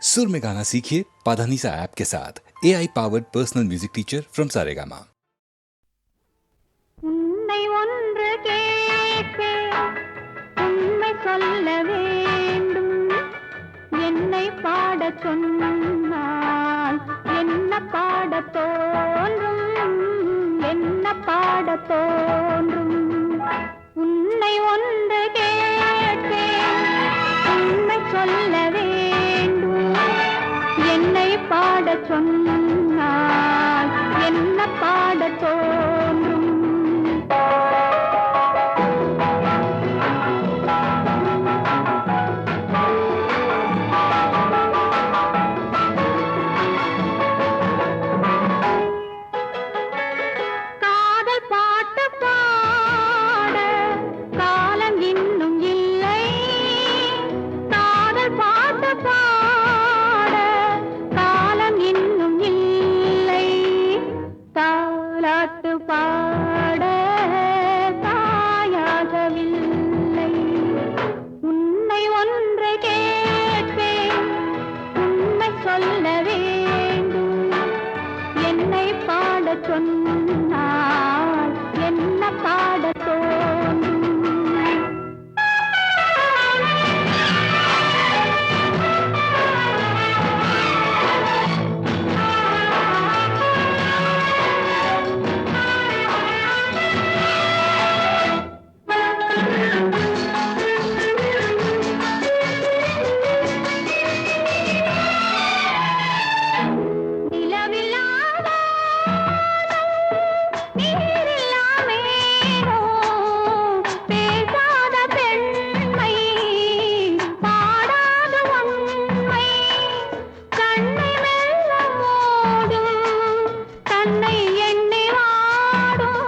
सुर में गाना सीखिए पाधानीसा ऐप के साथ। AI powered personal music teacher from Saregama. உன்னை ஒன்று கேட்பேன், உண்மை சொல்ல வேண்டும். என்னை பாடச் சொன்னால் என்ன பாடத் தோன்றும், என்ன பாடத் தோன்றும். உன்னை ஒன்று கேட்பேன், உண்மை சொல்ல வேண்டும். என்னை பாடச் சொன்னால் என்ன பாடத் தோன்றும். காதல் பாட்டு பாட காலம் இன்னும் இல்லை. காதல் பாட்டு பாட காலம் இன்னும் இல்லை. தாலாட்டு பாட தாயாகவில்லை. உன்னை ஒன்று கேட்பேன், உண்மை சொல்ல வேண்டும். என்னை பாடச் சொன்னால் என்ன பாடத் தோன்றும். நிலவில்லாத நீரில்லாமேனோ பேசாத பெண்மை, பாடாத உண்மை. கண்ணை மெல்ல மூடும், தன்னை எண்ணி வாடும்.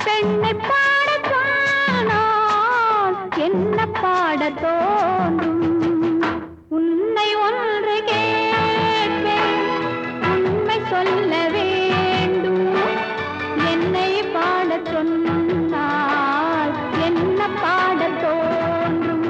பெண்ணை பாடச் சொன்னால் என்ன பாடத் தோன்றும். உன்னை ஒன்று கேட்பேன், உண்மை சொல்ல வேண்டும். என்னை பாடச் சொன்னால் என்ன பாடத் தோன்றும்.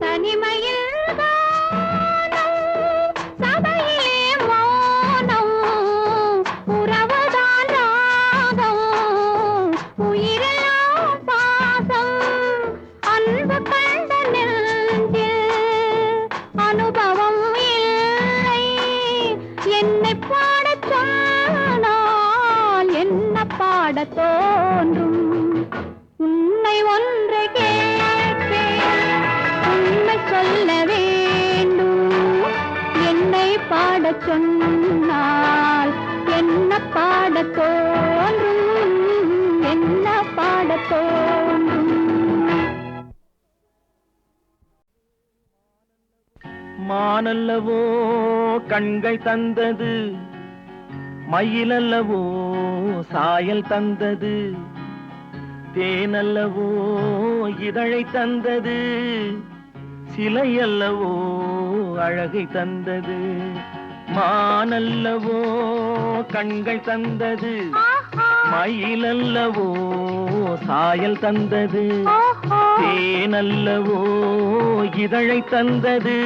தனிமையில் வானம், சபையிலே மௌனம். உறவுதான் ராகம், உயிரெல்லாம் பாசம். அன்பு கண்ட நெஞ்சில் அனுபவம் இல்லை. என்னை பாடச் சொன்னால் என்ன பாடத் தோன்றும். உன்னை ஒன்று கேட்பேன், உண்மை சொல்ல வேண்டும். என்னை பாடச் சொன்னால் என்ன பாடத் தோன்றும், என்ன பாடத் தோன்றும். மானல்லவோ கண்கள் தந்தது, மயிலல்லவோ சாயல் தந்தது. தேனல்லவோ இதழை தந்தது, சிலையல்லவோ அழகை தந்தது. மானல்லவோ கண்கள் தந்தது, மயிலல்லவோ சாயல் தந்தது. தேனல்லவோ இதழை தந்தது,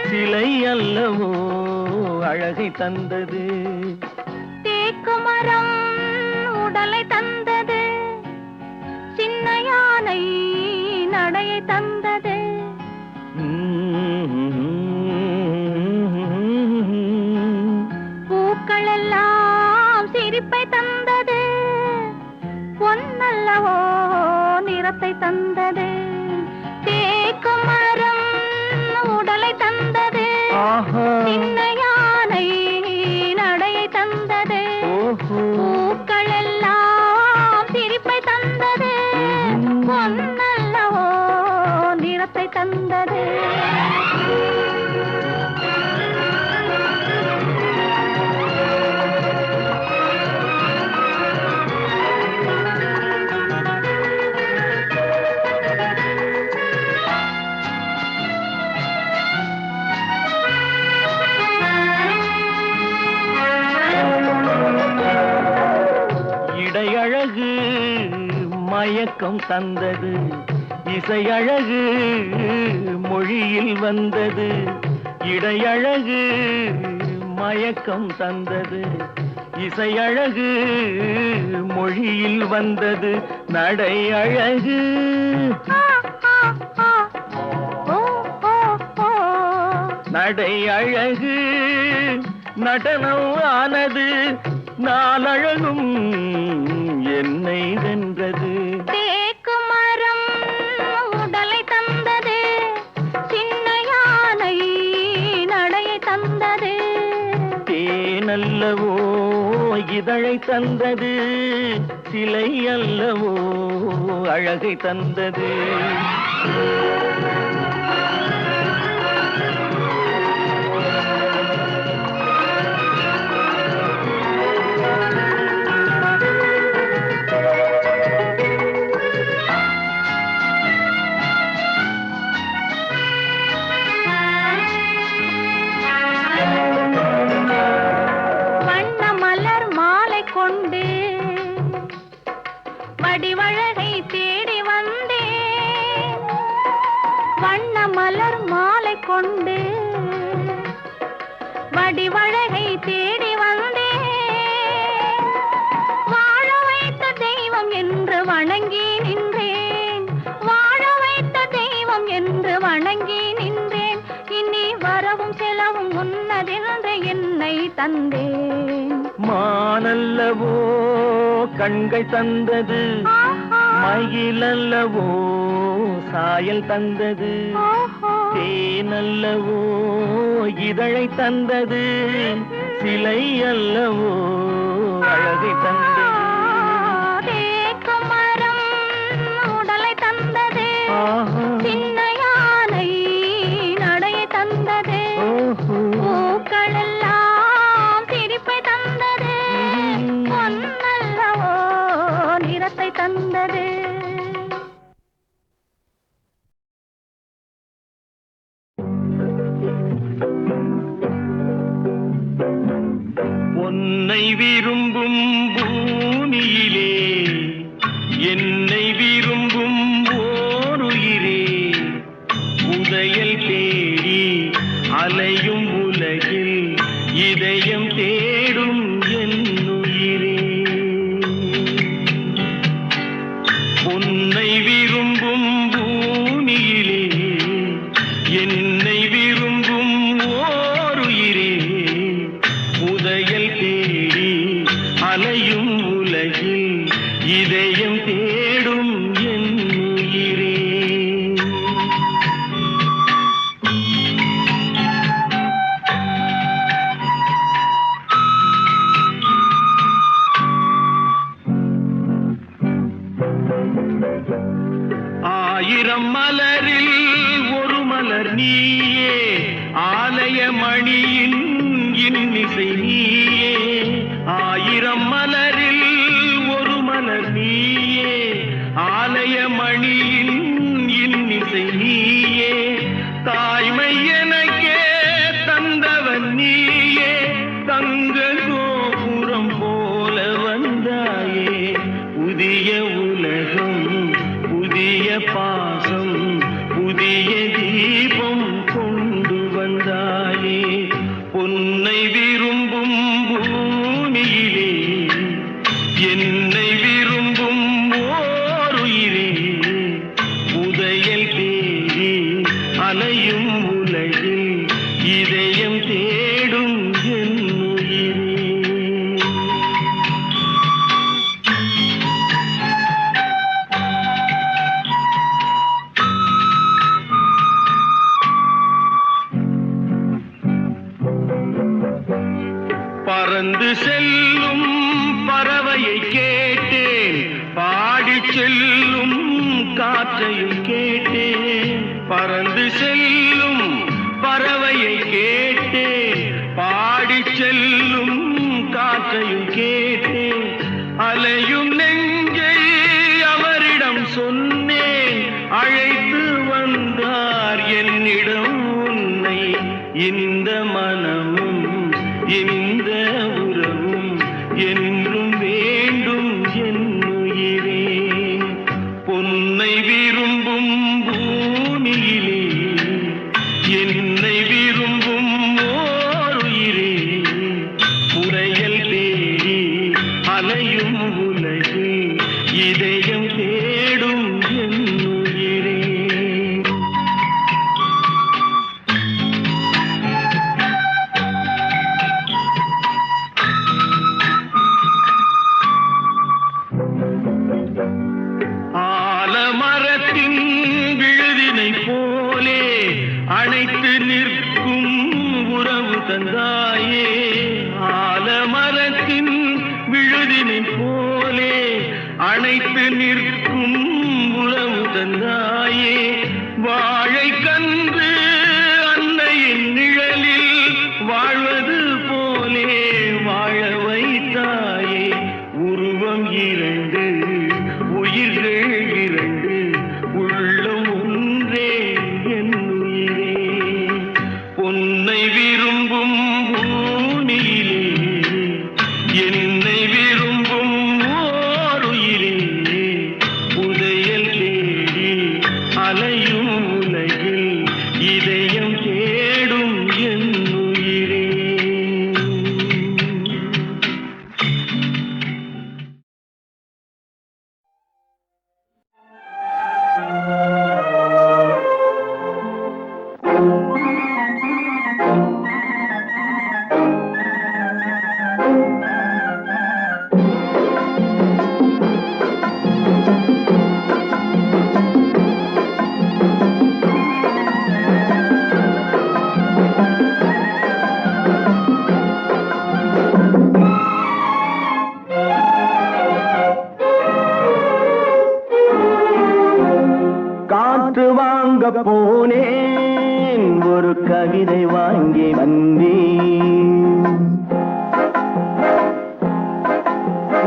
சிலை அல்லவோ அழகை தந்தது. தேக்கு மரம் உடலை தந்தது, சின்ன யானை நடையை தந்தது. பூக்கள் எல்லாம் சிரிப்பை தந்தது, பொன்னல்லவோ நிறத்தை தந்தது. தேக்கு மரம் உடலை தந்தது, சின்ன யானை நடையை தந்தது. பூக்கள் எல்லாம் சிரிப்பை தந்தது, பொன்னல்லவோ நிறத்தை தந்தது. மயக்கம் தந்தது, இசையழகு மொழியில் வந்தது. இடையழகு மயக்கம் தந்தது, இசையழகு மொழியில் வந்தது. நடை அழகு நடை அழகு நடனம் ஆனது. நாளழகும் என்னை வென்றது. தேக்கு மரம் உடலை தந்தது, சின்ன யானை நடையை தந்தது. தேனல்லவோ இதழை தந்தது, சிலை அல்லவோ அழகை தந்தது. வடிவழகை தேடி வந்தேன், வண்ண மலர் மாலை கொண்டு வடிவழகை தேடி வந்தேன். வாழ வைத்த தெய்வம் என்று வணங்கி நின்றேன், வாழ வைத்த தெய்வம் என்று வணங்கி நின்றேன். இனி வரவும் செலவும் உன்னதென்று என்னை தந்தேன். மானல்லவோ கண்கள் தந்தது, மயிலல்லவோ சாயல் தந்தது. தேனல்லவோ இதழை தந்தது, சிலை அல்லவோ அழகை தந்தது. தேக்கு மரம் உடலை தந்தது, சின்ன யானை நடையை தந்தது. பூக்களெல்லாம் சிரிப்பை தந்தது, பொன்னல்லவோ நிறத்தை தந்தது. உன்னை விரும்பும் பூமியிலே என்னை விரும்பும் ஓருயிரே, உதயல் தேடி அலையும் உலகில் இதயம் தேடும் என்னுயிரே. உன்னை விரும்பும் பூமியிலே என்னை விரும்பும் ஓருயிரே, உதயல் தேடி அலையும் உலகில் இதயம் தேடும் என்னுயிரே. ஆயிரம் மலரில் ஒரு மலர் நீயே, ஆலய மணியின் இன்னிசை நீயே. ஆயிரம் மலரில் ஒரு மலர் நீயே, ஆலய மணியின் இன்னிசை நீயே. தாய்மை எனக்கே தந்தவன் நீயே, தங்க கோபுரம் போல வந்தாயே. புதிய உலகம் புதிய பாசம் புதிய தீபம் கொண்டு வந்தாயே. உன்னை விரும்பும் பூமியிலே என்னை விரும்பும் ஓருயிரே, உதயல் தேடி அலையும் உலகில் இதயம் தேடும் என்னுயிரே. பறந்து செல்லும் பறவையை கேட்டேன், பாடிச் செல்லும் காற்றையும் கேட்டேன். பறந்து செல்லும் பறவையை கேட்டேன், பாடிச் செல்லும் காற்றையும் கேட்டேன். அலையும் நெஞ்சை அவரிடம் சொன்னேன், அழைத்து வந்தார் என்னிடம் உன்னை. இந்த மனமும் இந்த உறவும் என்றும் வேண்டும் என்னுயிரே. இதயம் தேடும் என் உயிரே. ஆலமரத்தின் விழுதினை போலே அணைத்து நிற்கும் உறவு தந்தாயே. ஆலமரத்தின் விழுதினை போலே அணைத்து நிற்கும் உறவு தந்தாயே. வாழை கன்று அன்னையின் நிழலில் வாழ்வது போலே வாழ வைத்தாயே. உருவம் இரண்டு உயிர்கள் இரண்டு உள்ளம் ஒன்றே என் உயிரே. பொன்னை விரும்பும் பூமியிலே என்னை விரும்பும் ஓருயிரே. புதையல் தேடி அலையும் உலகில் இதயம் தேடும் என் உயிரே. காற்று வாங்க போனேன், ஒரு கவிதை வாங்கி வந்தேன்.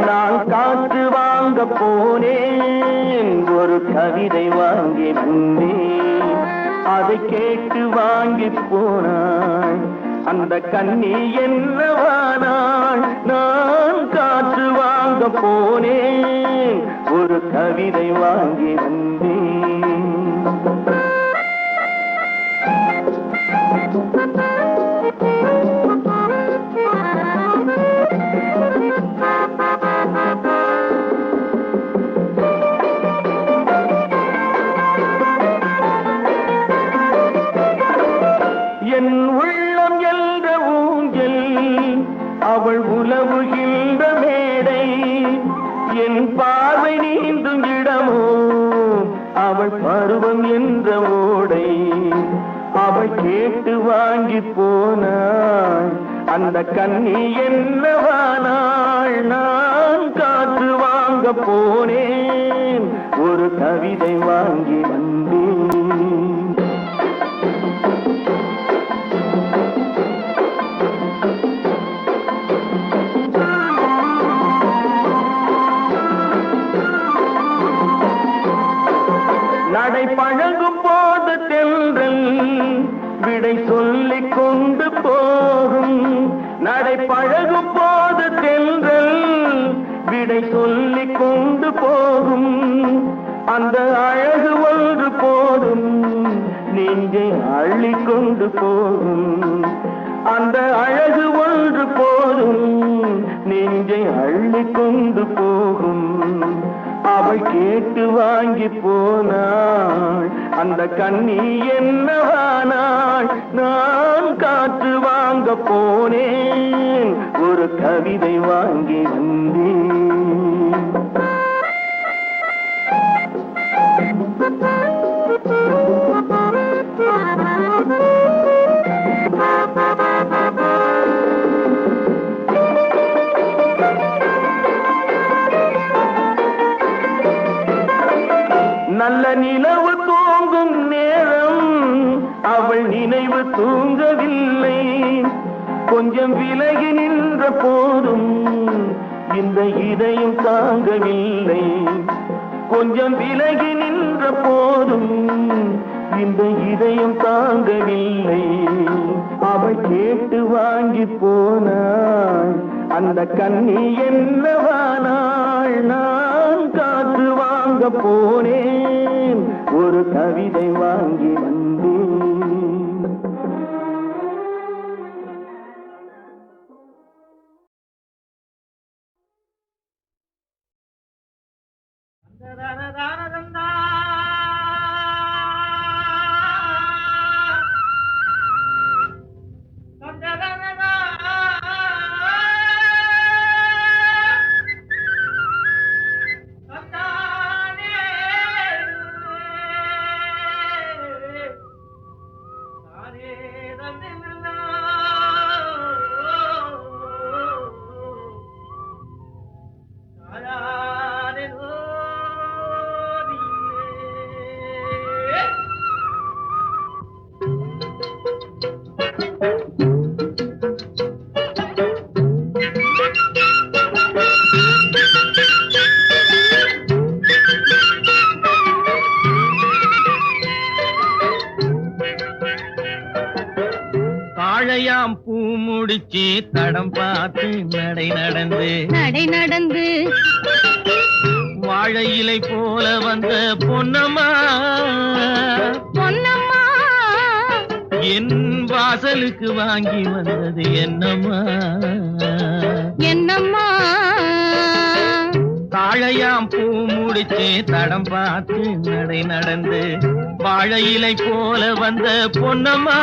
நான் காற்று வாங்க போனேன், ஒரு கவிதை வாங்கி வந்தேன். அதை கேட்டு வாங்கி போனாள் அந்த கண்ணி என்னவானாள். நான் காற்று வாங்க போனேன், ஒரு கவிதை வாங்கி வந்தேன். என் உள்ளம் என்ற ஊஞ்சல், அவள் உலவுகின்ற மேடை. என் பார்வை நீந்தும் இடமோ, அவள் பருவம் என்ற ஓடை. அவள் கேட்டு வாங்கி போனாள் அந்த கண்ணி என்னவானாள். நான் காற்று வாங்க போனேன், ஒரு கவிதை வாங்கி வந்தேன். நடை பழகும் போது தென்றல் விடை சொல்லிக் கொண்டு போகும். நடை பழகும் போது தென்றல் விடை சொல்லிக் கொண்டு போகும். அந்த அழகு ஒன்று போதும் நெஞ்சை அள்ளிக் கொண்டு போகும். அந்த அழகு ஒன்று போதும் நெஞ்சை அள்ளிக் கொண்டு போகும். அவள் கேட்டு வாங்கி போனாள் அந்த கண்ணி என்னவானாள். நான் காற்று வாங்க போனேன், ஒரு கவிதை வாங்கி வந்தேன். நல்ல நிலவு தூங்கும் நேரம் அவள் நினைவு தூங்கவில்லை. கொஞ்சம் விலகி நின்ற போதும் இந்த இதயம் தாங்கவில்லை. கொஞ்சம் விலகி நின்ற போதும் இந்த இதயம் தாங்கவில்லை. அவள் கேட்டு வாங்கி போனாள் அந்த கண்ணி என்னவானாள். நான் காற்று வாங்க போனேன், ஒரு கவிதை வாங்கி வந்தேன். வாழையாம் பூ முடிச்சு தடம் பார்த்து நடை நடந்து வாழை இலை போல வந்த பொன்னம்மா என் வாசலுக்கு வாங்கி வந்தது என்னம்மா தாழையாம் பூ முடிச்சு தடம் பார்த்து நடை நடந்து வாழை இலை போல வந்த பொன்னம்மா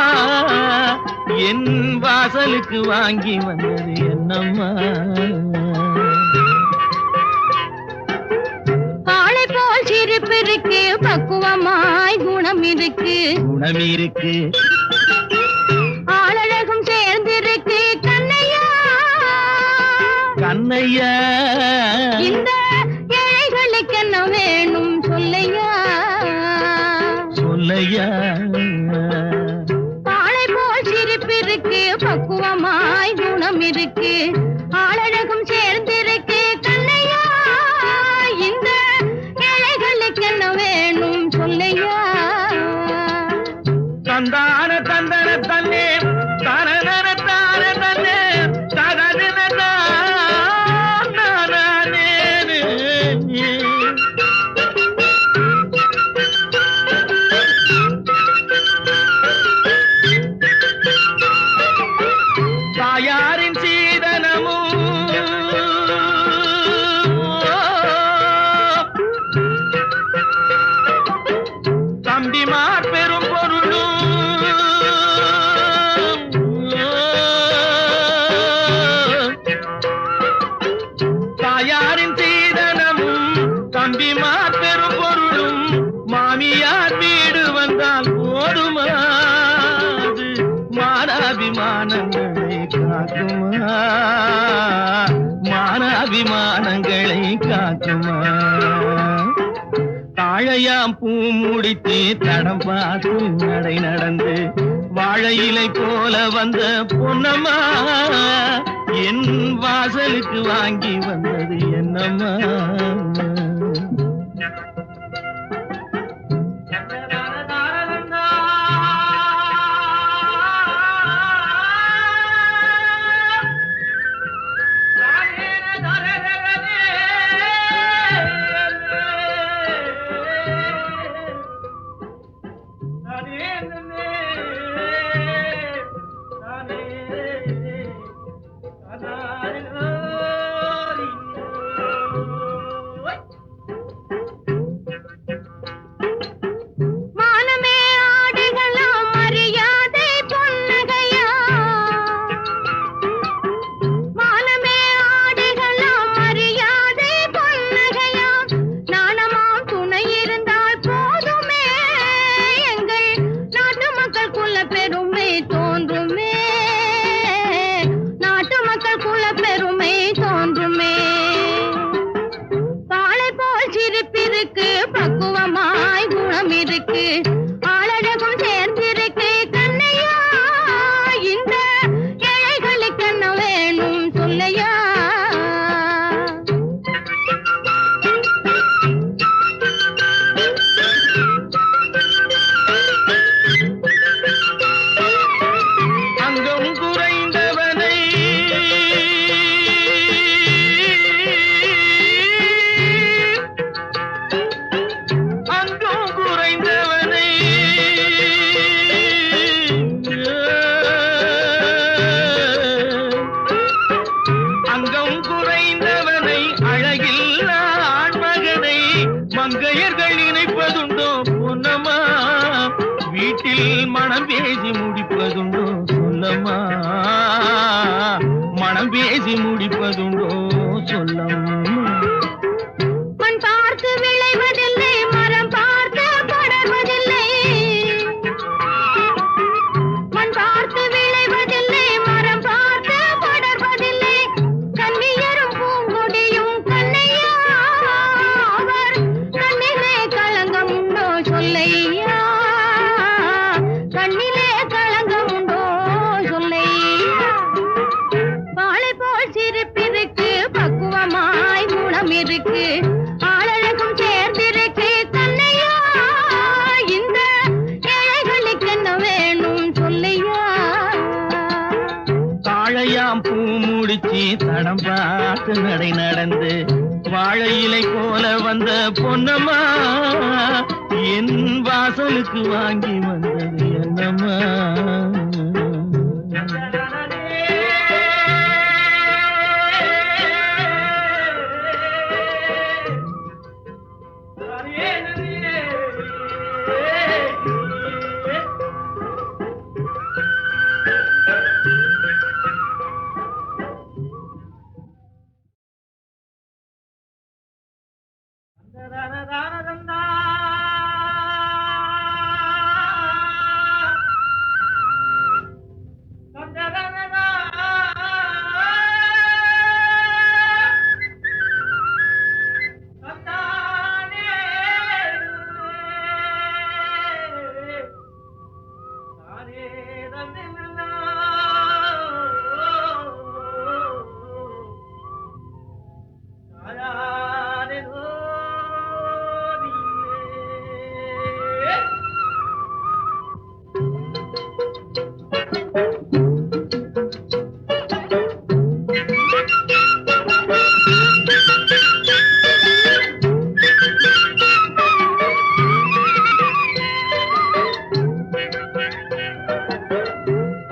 என் வாசலுக்கு வாங்கி வந்தது என்னம்மா காளை போல் சிரிப்பு இருக்கு, பக்குவமாய் குணம் இருக்கு, ஆளழகும் சேர்ந்திருக்கு கண்ணையா இந்த ஏழைகளுக்கு என்ன வேணும் சொல்லையா காளை போல் சிரிப்பு இருக்கு, பக்குவமாய் குணம் இருக்கு, ஆளழகும் சேர்ந்திருக்கு கண்ணையா இந்த ஏழைகளுக்கு என்ன வேணும் சொல்லையா தந்தான தந்தன தன்னே தனதன தான தன்னே தனதன தாயாரின் சீதனமும் தம்பிமார் பெரும் பொருளும் தாயாரின் சீதனமும் தம்பிமார் பெரும் பொருளும் மாமியார் வீடு வந்தால் போதுமாது மானாபிமானங்களை காக்குமா மானாபிமானங்களை காக்குமா தாழையாம் பூ முடித்து தடம் பார்த்து நடை நடந்து வாழை இலை போல வந்த பொன்னம்மா என் வாசலுக்கு வாங்கி வந்தது என்னம்மா மங்கையர்கள் நினைப்பதுண்டோ பொன்னம்மா வீட்டில் மனம் பேசி முடிப்பதுண்டோ சொல்லம்மா மனம் பேசி முடிப்பதுண்டோ சொல்லம்மா மண் பார்த்து விளைவதில்லை மரம் பார்த்து படர்வதில்லை மண் பார்த்து விளைவதில்லை மரம் பார்த்து படர்வதில்லை கண்ணியரும் பூங்கொடியும் கண்ணையா அவர் கண்ணிலே களங்கம் உண்டோ சொல்லையா கண்ணிலே களங்கம் உண்டோ சொல்லையா வாழை போல் சிரிப்பிருக்கு பக்குவமாய் குணம் இருக்கு ஆளழகும் சேர்ந்திருக்கு கண்ணையா இந்த ஏழைகளுக்கு என்ன வேணும் சொல்லையா தாழையாம் பூ முடிச்சு தடம் பார்த்து நடை நடந்து வாழை இலை போல வந்த பொன்னம்மா என் வாசலுக்கு வாங்கி வந்தது என்னம்மா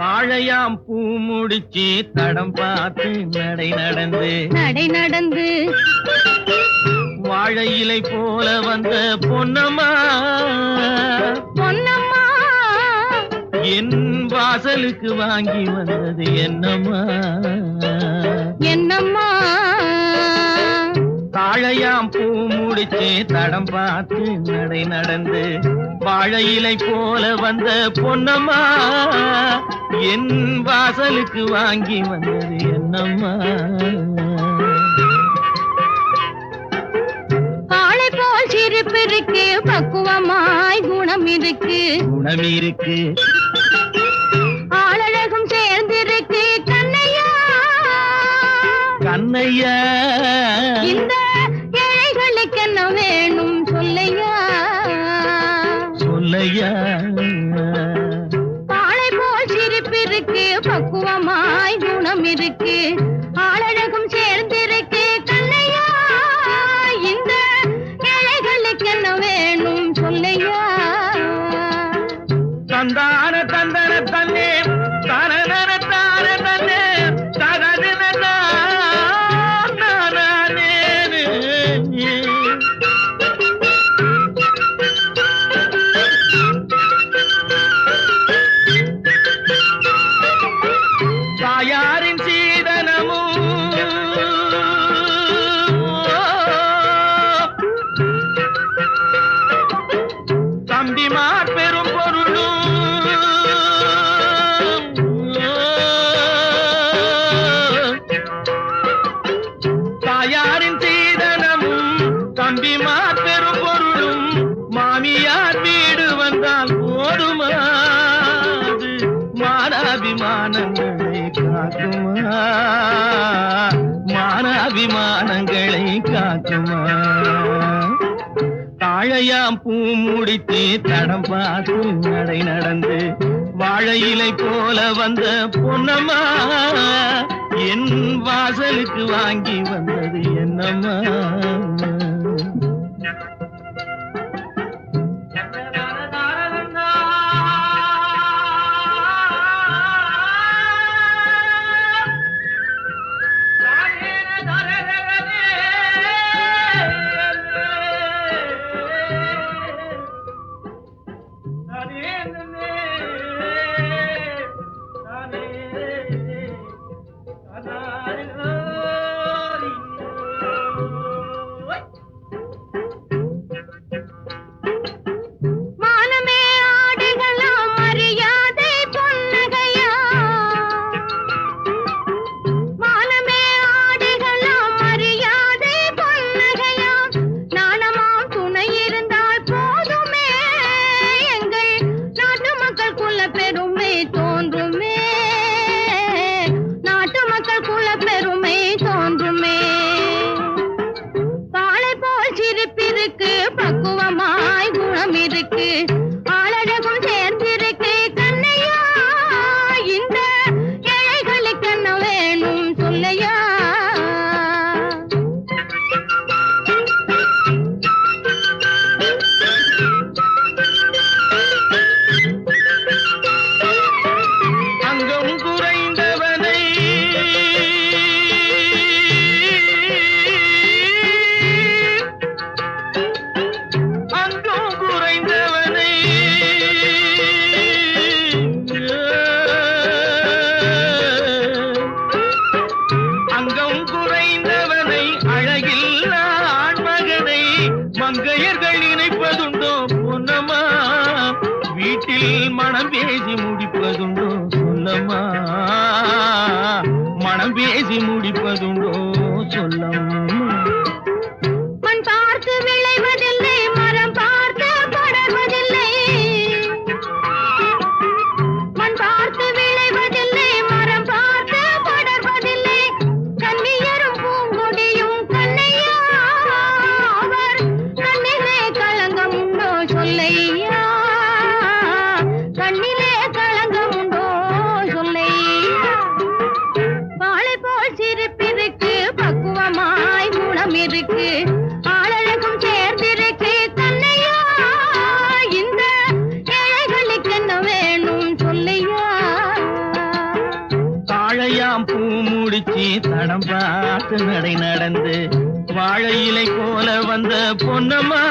தாழையாம் பூ முடிச்சு தடம் பார்த்து நடை நடந்து வாழை இலை போல வந்த பொன்னம்மா பொன்னம்மா என் வாசலுக்கு வாங்கி வந்தது என்னம்மா என்னம்மா தாழையாம் பூ முடிச்சு தடம் பார்த்து நடை நடந்து வாழை இலை போல வந்த பொன்னம்மா என் வாசலுக்கு வாங்கி வந்தது என்னம்மா ஆளை போல் சிரிப்பு இருக்கு பக்குவமாய் குணம் இருக்கு ஆளழகும் சேர்ந்திருக்கு கண்ணையா கண்ணையா இந்த ஏழைகளுக்கு என்ன வேணும் சொல்லையா சொல்லையா ஆளை போல் சிரிப்பு இருக்கு பக்குவமாய் குணம் இருக்கு ஆளழகும் சேர்ந்திருக்கு கண்ணையா இந்த ஏழைகளுக்கு என்ன வேணும் சொல்லையா தந்தான தந்தன தன்னே தனன தான தன்னே தனன தாயாரின் சீதனமும் தம்பிமார் பெரும் பொருளும் தாயாரின் சீதனமும் தம்பிமார் பெரும் பொருளும் மாமியார் வீடு வந்தால் போதுமாது மானாபிமானங்களை காக்குமா மானாபிமானங்களை காக்குமா தாழையாம் பூ முடித்து தடம் பார்த்து நடை நடந்து வாழை இலை போல வந்த பொன்னம்மா என் வாசலுக்கு வாங்கி வந்தது என்னம்மா மனம் பேசி முடிப்பதுண்டோ சொல்லம்மா, மனம் பேசி முடிப்பதுண்டோ சொல்லம்மா. மண் பார்த்து விளைவதில்லை, மரம் பார்த்து படர்வதில்லை. மண் பார்த்து விளைவதில்லை, மரம் பார்த்து படர்வதில்லை. கன்னியரும் பூங்கொடியும் கண்ணையா, அவர் கண்ணிலே களங்கம் உண்டோ சொல்லையா, கண்ணிலே களங்கம் உண்டோ சொல்லையா. வாழை போல் சிரிப்பிருக்கு, பக்குவமாய் குணம் இருக்கு, ஆளழகும் சேர்ந்திருக்கு கண்ணையா. இந்த ஏழைகளுக்கு என்ன வேணும் சொல்லையா. தாழையாம் பூ முடிச்சு தடம் பார்த்து நடை நடந்து வாழை இலை போல வந்த பொன்னம்மா,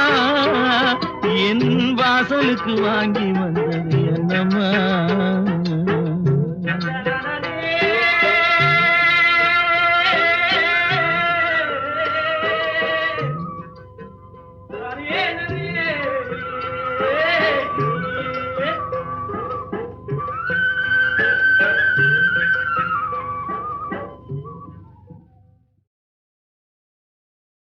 என் வாசலுக்கு வாங்கி வந்தது என்னம்மா.